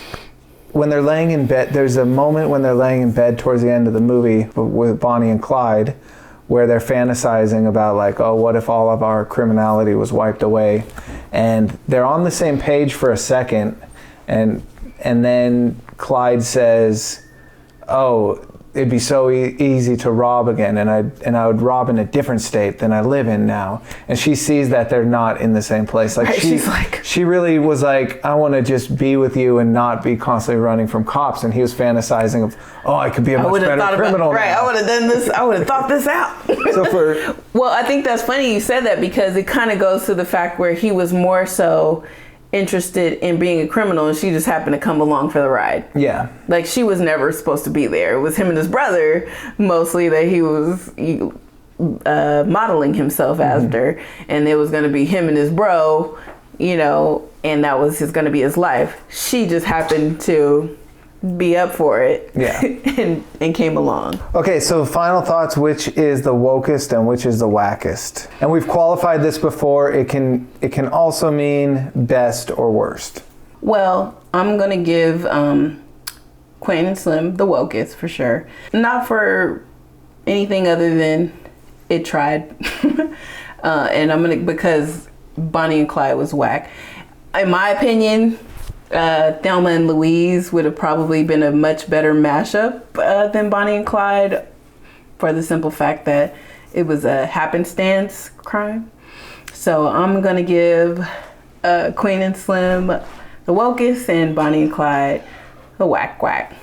when they're laying in bed, there's a moment when they're laying in bed towards the end of the movie with Bonnie and Clyde, where they're fantasizing about like, oh, what if all of our criminality was wiped away? And they're on the same page for a second, and then Clyde says, oh, it'd be so easy to rob again, and I would rob in a different state than I live in now. And she sees that they're not in the same place. Like right, she really was like, I want to just be with you and not be constantly running from cops. And he was fantasizing of, oh, I could be a much better criminal. Right, I would have done this. I would have thought this out. Well, I think that's funny you said that, because it kind of goes to the fact where he was more so interested in being a criminal and she just happened to come along for the ride. Yeah. Like she was never supposed to be there. It was him and his brother mostly that he was modeling himself after, and it was going to be him and his bro, you know, and that was going to be his life. She just happened to be up for it. Yeah. and came along. Okay, so final thoughts, which is the wokest and which is the wackest? And we've qualified this before. It can also mean best or worst. Well, I'm going to give Queen and Slim the wokest for sure. Not for anything other than it tried. And I'm going to, because Bonnie and Clyde was whack. In my opinion, Thelma and Louise would have probably been a much better mashup than Bonnie and Clyde, for the simple fact that it was a happenstance crime. So I'm gonna give Queen and Slim the wokest and Bonnie and Clyde the whack whack.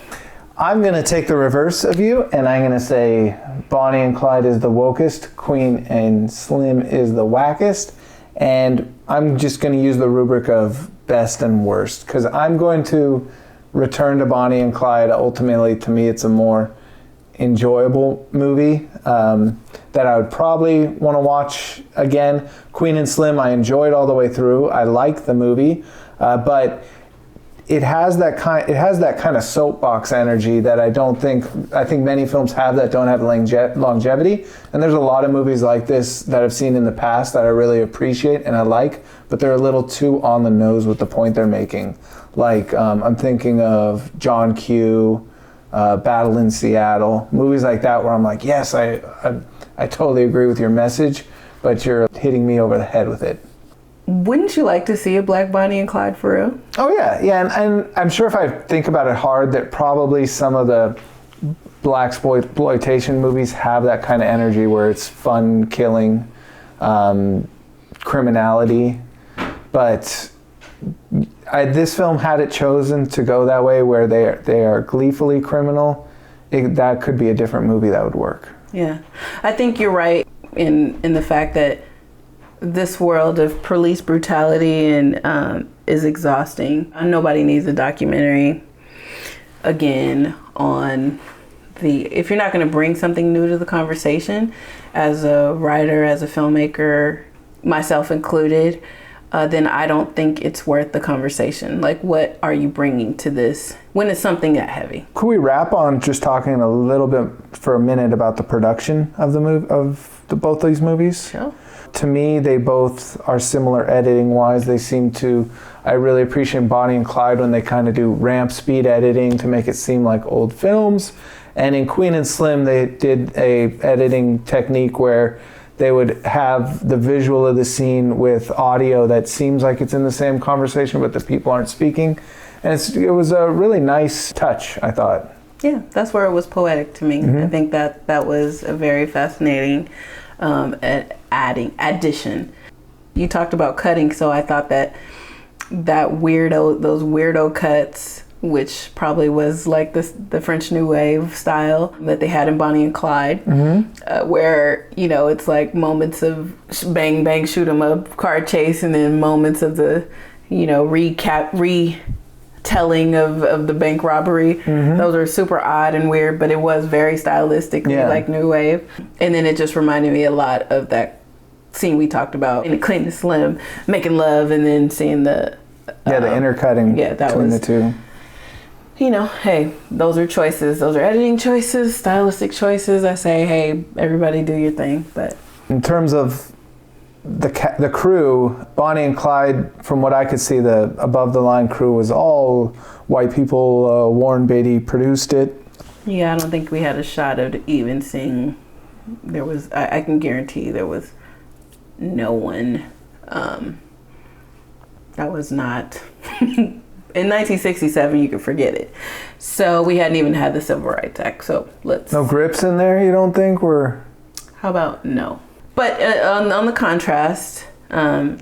I'm gonna take the reverse of you, and I'm gonna say Bonnie and Clyde is the wokest, Queen and Slim is the wackest, and I'm just gonna use the rubric of best and worst, because I'm going to return to Bonnie and Clyde. Ultimately, to me, it's a more enjoyable movie that I would probably want to watch again. Queen and Slim, I enjoyed all the way through. I like the movie, but it has that kind of soapbox energy that I think many films have that don't have longevity. And there's a lot of movies like this that I've seen in the past that I really appreciate and I like, but they're a little too on the nose with the point they're making. Like I'm thinking of John Q, Battle in Seattle, movies like that where I'm like, yes, I totally agree with your message, but you're hitting me over the head with it. Wouldn't you like to see a Black Bonnie and Clyde for real? Oh yeah, and I'm sure if I think about it hard, that probably some of the blaxploitation movies have that kind of energy where it's fun killing, criminality, but this film, had it chosen to go that way, where they are gleefully criminal, that could be a different movie that would work. Yeah, I think you're right in the fact that this world of police brutality and is exhausting. Nobody needs a documentary again on if you're not going to bring something new to the conversation, as a writer, as a filmmaker, myself included, then I don't think it's worth the conversation. Like, what are you bringing to this when it's something that heavy? Could we wrap on just talking a little bit for a minute about the production of the movie, of both these movies? Sure. to me, they both are similar editing wise. They seem to, I really appreciate Bonnie and Clyde when they kind of do ramp speed editing to make it seem like old films. And in Queen and Slim, they did a editing technique where they would have the visual of the scene with audio that seems like it's in the same conversation, but the people aren't speaking. And it was a really nice touch, I thought. Yeah, that's where it was poetic to me. I think that was a very fascinating addition. You talked about cutting, so I thought that those weirdo cuts, which probably was like the French New Wave style that they had in Bonnie and Clyde, where, you know, it's like moments of bang, bang, shoot 'em up, car chase, and then moments of the, you know, retelling of the bank robbery. Those are super odd and weird, but it was very stylistically like New Wave. And then it just reminded me a lot of that scene we talked about in Clean and Slim, making love, and then seeing the intercutting between the two. You know, hey, those are choices. Those are editing choices, stylistic choices. I say, hey, everybody do your thing. But in terms of the crew, Bonnie and Clyde, from what I could see, the above the line crew was all white people. Warren Beatty produced it. Yeah, I don't think we had a shot of even seeing. There was, I can guarantee there was no one that was not. In 1967, you could forget it. So we hadn't even had the Civil Rights Act. So let's. No grips in there, you don't think? How about no? But on the contrast, you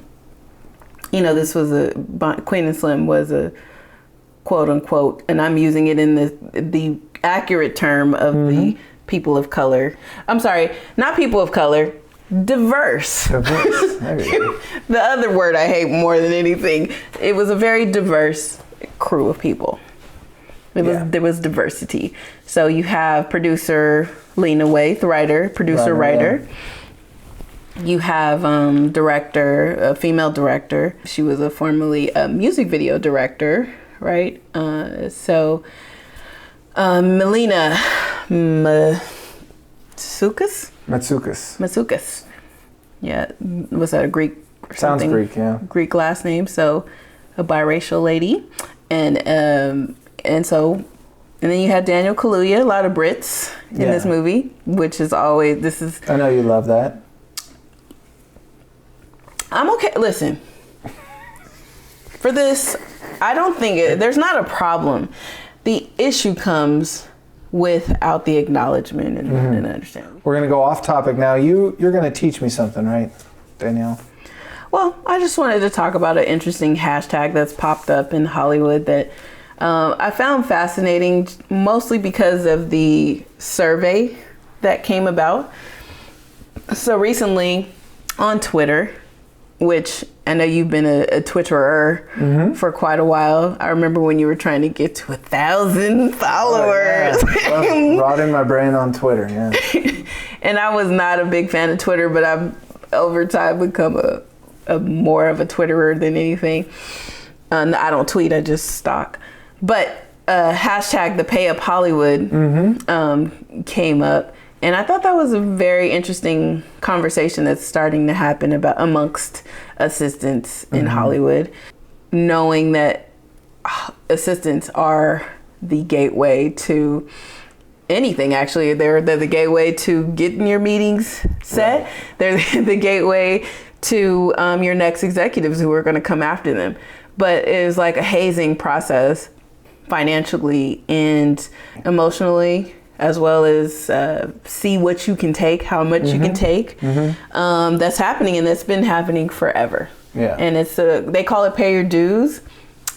know, this was Queen and Slim was a quote unquote, and I'm using it in the accurate term of the people of color. I'm sorry, not people of color. Diverse. There you go. The other word I hate more than anything. It was a very diverse crew of people. There was diversity. So you have producer Lena Waithe, writer. You have director, a female director. She was formerly a music video director, right? Melina Matsoukas. Yeah, was that a Greek or something? Sounds Greek, yeah. Greek last name, so a biracial lady. And then you had Daniel Kaluuya, a lot of Brits in this movie, which is always, I know you love that. I'm okay, listen. For this, I don't think, there's not a problem. The issue comes without the acknowledgement and understanding. We're going to go off topic now. You're going to teach me something, right, Danielle? Well, I just wanted to talk about an interesting hashtag that's popped up in Hollywood that I found fascinating, mostly because of the survey that came about. So recently on Twitter, which I know you've been a Twitterer for quite a while. I remember when you were trying to get to 1,000 followers. Oh, yeah. Rotting my brain on Twitter, yeah. And I was not a big fan of Twitter, but I've over time become a more of a Twitterer than anything. I don't tweet, I just stalk. But hashtag the Pay Up Hollywood came up. And I thought that was a very interesting conversation that's starting to happen amongst assistants in Hollywood, knowing that assistants are the gateway to anything. Actually, they're the gateway to getting your meetings set. Right. They're the gateway to your next executives who are going to come after them. But it was like a hazing process, financially and emotionally, as well as see what you can take, how much you can take. That's happening, and that's been happening forever. Yeah. And it's they call it pay your dues.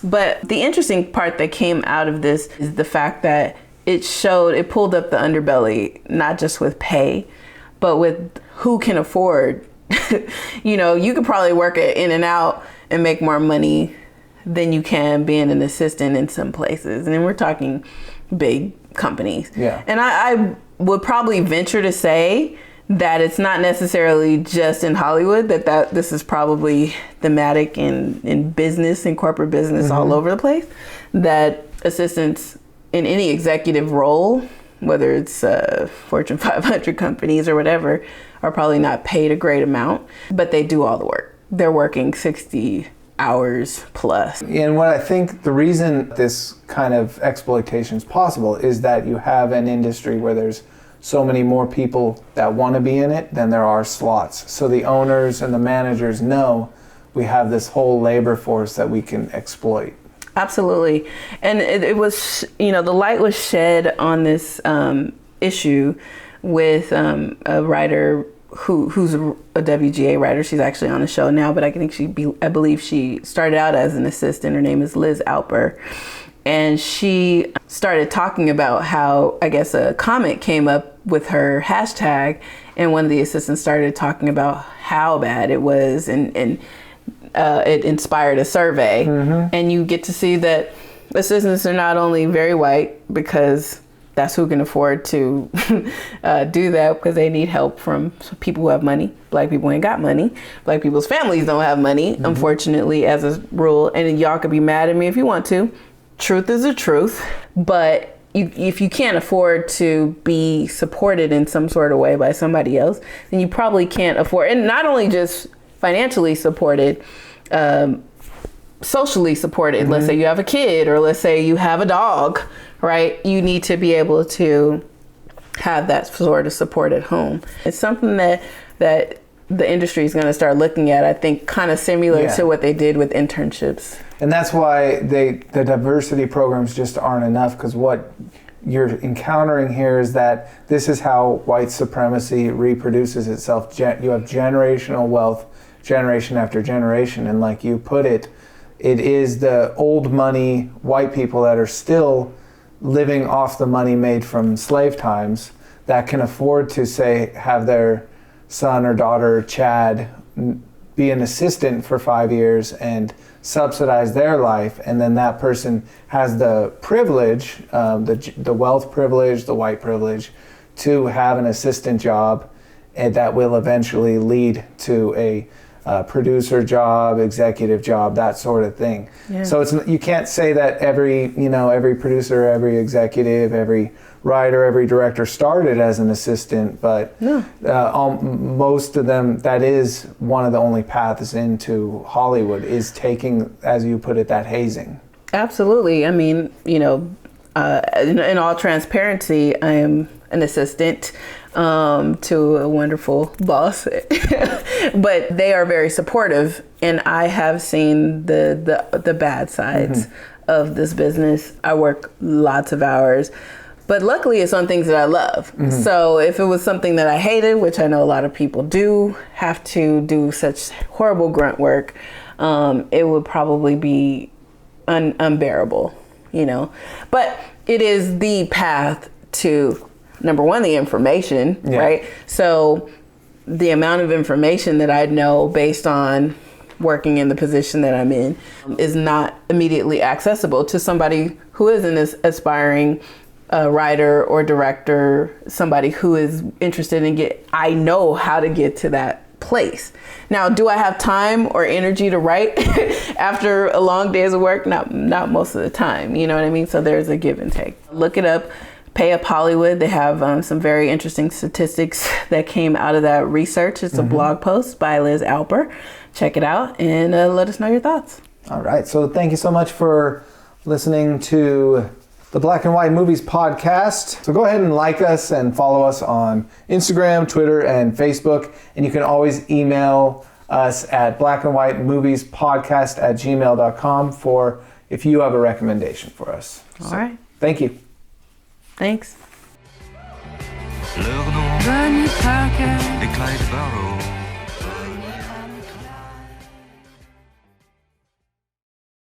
But the interesting part that came out of this is the fact that it pulled up the underbelly, not just with pay, but with who can afford. You know, you could probably work it in and out and make more money than you can being an assistant in some places. And we're talking big companies. Yeah. And I would probably venture to say that it's not necessarily just in Hollywood, that this is probably thematic in business and corporate business all over the place, that assistants in any executive role, whether it's Fortune 500 companies or whatever, are probably not paid a great amount, but they do all the work. They're working 60 hours plus. And what I think the reason this kind of exploitation is possible is that you have an industry where there's so many more people that want to be in it than there are slots. So the owners and the managers know we have this whole labor force that we can exploit. Absolutely. And it was, the light was shed on this issue with a writer who's a WGA writer. She's actually on the show now, but I believe she started out as an assistant. Her name is Liz Alper. And she started talking about how, I guess, a comment came up with her hashtag, and one of the assistants started talking about how bad it was, and it inspired a survey. Mm-hmm. And you get to see that assistants are not only very white, because that's who can afford to do that, because they need help from people who have money. Black people ain't got money. Black people's families don't have money, mm-hmm. unfortunately, as a rule. And y'all could be mad at me if you want to. Truth is the truth. But if you can't afford to be supported in some sort of way by somebody else, then you probably can't afford, and not only just financially supported, socially supported. Mm-hmm. Let's say you have a kid, or let's say you have a dog, right? You need to be able to have that sort of support at home. It's something that the industry is going to start looking at, I think, kind of similar to what they did with internships. And that's why the diversity programs just aren't enough, because what you're encountering here is that this is how white supremacy reproduces itself. You have generational wealth, generation after generation, and like you put it, it is the old money white people that are still living off the money made from slave times that can afford to, say, have their son or daughter, Chad, be an assistant for 5 years and subsidize their life. And then that person has the privilege, the wealth privilege, the white privilege, to have an assistant job, and that will eventually lead to a producer job, executive job, that sort of thing. Yeah. So you can't say that every producer, every executive, every writer, every director started as an assistant, but most of them, that is one of the only paths into Hollywood, is taking, as you put it, that hazing. Absolutely. I mean, in all transparency, I am an assistant to a wonderful boss, but they are very supportive, and I have seen the bad sides mm-hmm. of this business. I work lots of hours, but luckily it's on things that I love. Mm-hmm. So if it was something that I hated, which I know a lot of people do, have to do such horrible grunt work, it would probably be unbearable, but it is the path to, number one, the information, right? So the amount of information that I know based on working in the position that I'm in is not immediately accessible to somebody who is an aspiring writer or director, somebody who is interested in I know how to get to that place. Now, do I have time or energy to write after a long days of work? Not most of the time, you know what I mean? So there's a give and take. Look it up. Pay Up Hollywood. They have some very interesting statistics that came out of that research. It's a mm-hmm. blog post by Liz Alper. Check it out and let us know your thoughts. All right. So thank you so much for listening to the Black and White Movies podcast. So go ahead and like us and follow us on Instagram, Twitter, and Facebook. And you can always email us at blackandwhitemoviespodcast@gmail.com for if you have a recommendation for us. All right. Thank you. Thanks. Leur nom, Bonnie Parker et Clyde Barrow.